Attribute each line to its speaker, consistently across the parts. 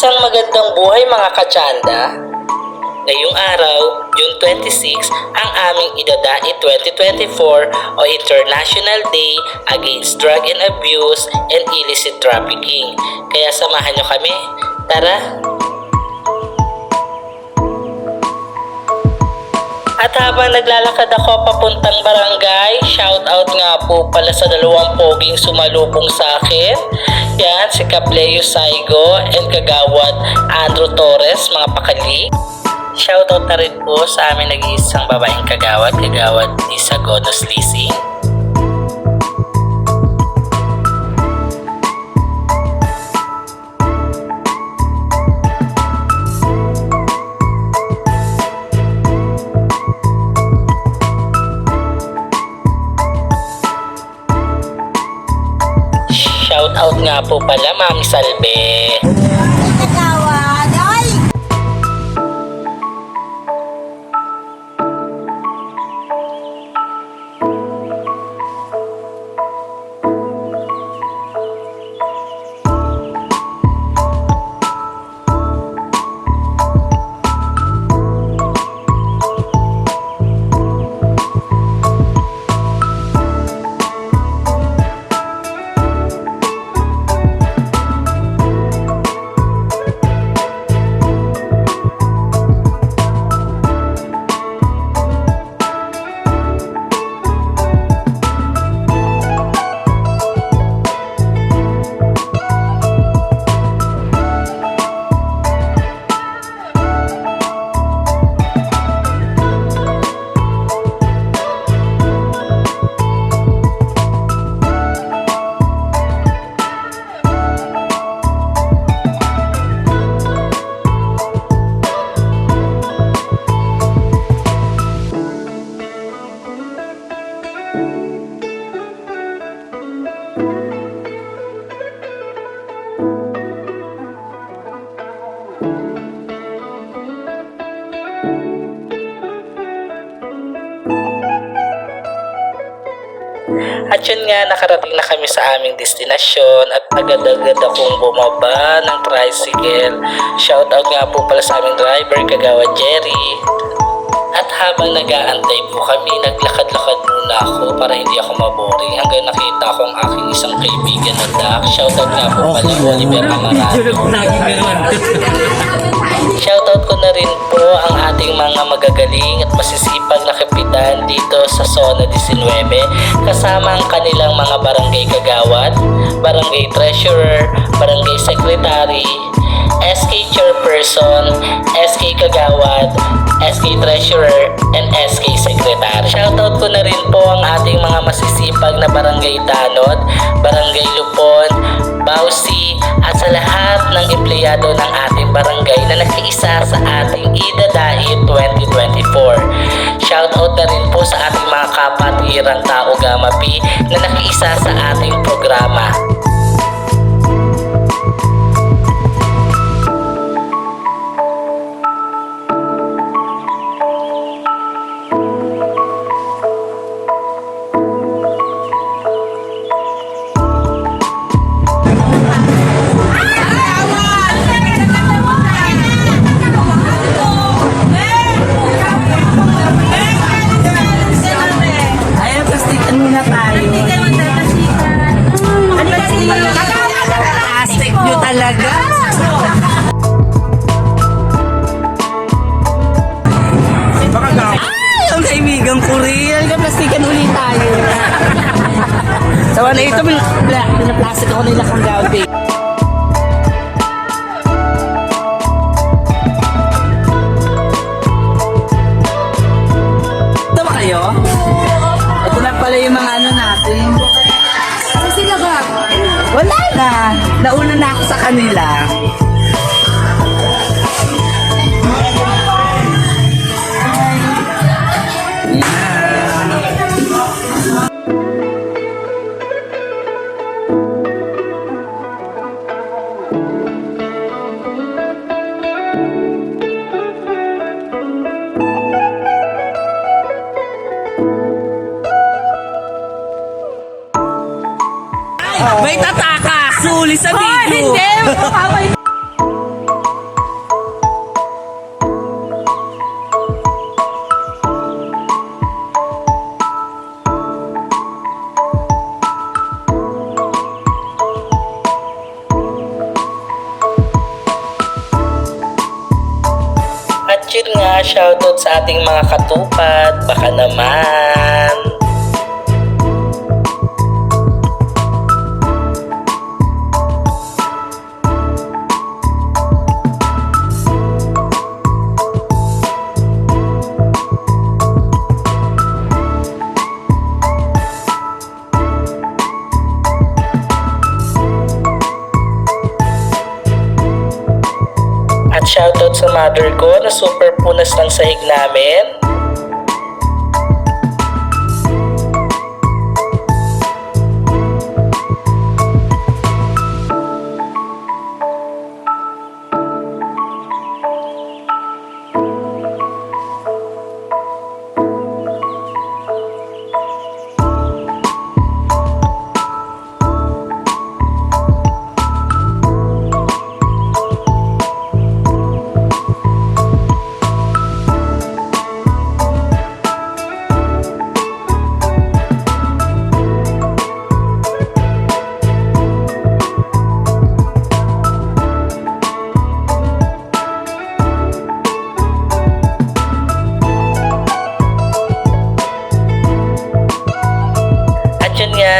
Speaker 1: Isang magandang buhay mga katsanda. Ngayong araw, June 26, ang aming idadaig 2024 o International Day Against Drug and Abuse and Illicit Trafficking. Kaya samahan nyo kami. Tara! At habang naglalakad ako papuntang barangay, shout out nga po pala sa dalawang poging sumalubong sa akin. Yan, si Kapleo Saigo and Kagawad Andrew Torres, mga pakali. Shout out na rin po sa amin nag-iisang babaeng kagawad, Kagawad Lisa Godos Lising. Shout out nga po pala Mami Salve. At yun nga, nakarating na kami sa aming destinasyon at agad-agad akong bumaba ng tricycle. Shoutout nga po pala sa aming driver, Kagawad Jerry. At habang nag-aantay po kami, naglakad-lakad muna ako para hindi ako maboring hanggang nakita ko ang aking isang kaibigan na Dak. Shoutout nga po pala Oliver Amarado. Shoutout ko na rin po ang ating mga magagaling at masisipag na kapitan dito sa Zona 19 kasama ang kanilang mga barangay kagawad, barangay treasurer, barangay secretary, SK chairperson, SK kagawad, SK treasurer, and SK secretary. Shoutout ko na rin po ang ating mga masisipag na barangay tanod, barangay lupon, bausi, at sa lahat ng empleyado ng ating barangay na nakiisa sa ating idadaig 2024. Shoutout na rin po sa ating mga kapatirang tao Gamapi na nakiisa sa ating programa.
Speaker 2: Plastic nyo talaga. Ay, ang kaibigan ko rin. Plastikan ulit tayo. Sawa na ito, pinaplastic ako nila kang gabi. Ito ba kayo? Ito na pala yung mga ano natin. Sila ba? Wala na. Nauna na ako sa kanila. May tataka! Suli sa video!
Speaker 3: Hindi!
Speaker 1: yun nga, shoutout sa ating mga katupad. Baka naman. At shoutout sa mother ko na super punas ng sahig namin.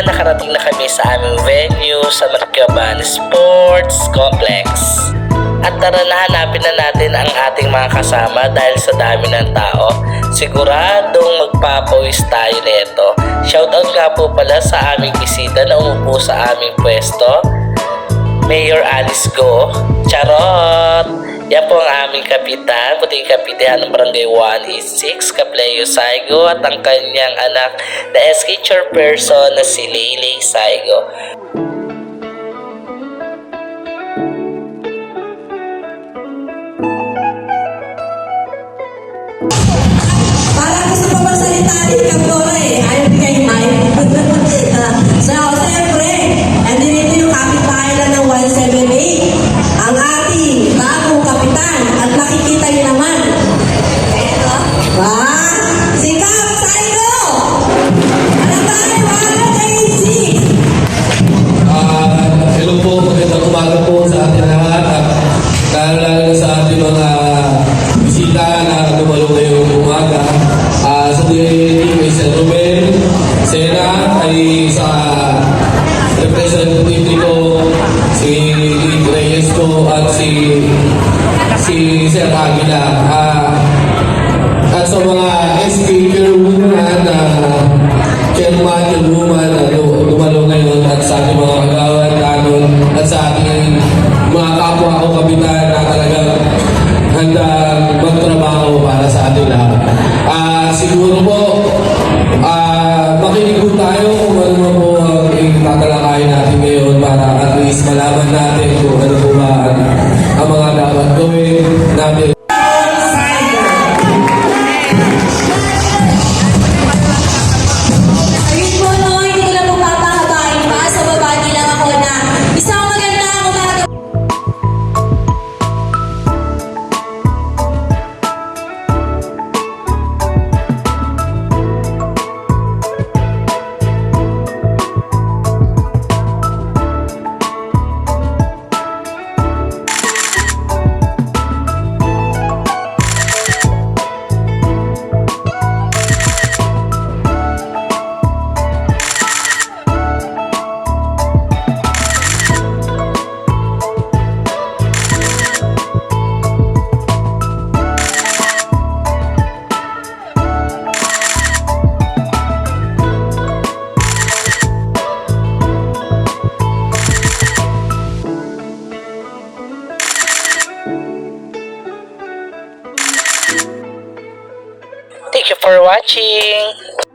Speaker 1: Nakarating na kami sa aming venue sa Marcaban Sports Complex. At tara na, hanapin na natin ang ating mga kasama dahil sa dami ng tao. Siguradong magpapawis tayo nito. Shoutout nga po pala sa aming bisita na umupo sa aming pwesto, Mayor Alice Go. Charot! Yan po ang aming kapitan, puting kapitihan ng Barangay 186, Kapleo Saigo, at ang kanyang anak na SK chairperson na si Leyley Saigo.
Speaker 3: Parang gusto pa magsalita din Kapdora ayaw bigay mic. So, siyempre, andito yung kapitbahay lang ng 178, ang ating bagong kapitan, at nakikita niyo naman. Si Kap Saigo! Ano tayo, mga ka-easy?
Speaker 4: Hello po, magandang umaga po sa ating lahat at lalo na sa ating mga bisita na dumalo ngayong umaga. Sa DIT kay Sir Ruben Sena, ay sa representative ko si Rick Reyes ko at si Sir Aguila. At sa mga SK chairwoman, chairman, chairwoman na dumalo ngayon, at sa ating mga kagawad, kanon, at sa ating mga kapwa ko kapitan na talagang handang magtrabaho para sa ating lahat. Siguro po, makinig po tayo kung ano po ang tatalakayin natin ngayon para at least malaman natin kung ano po ba ang mga dapat gawin natin.
Speaker 3: Ayun po, no, hindi ko na po papahabain pa. Sa baba lang ako na isang magandang umaga.
Speaker 1: Thank you for watching!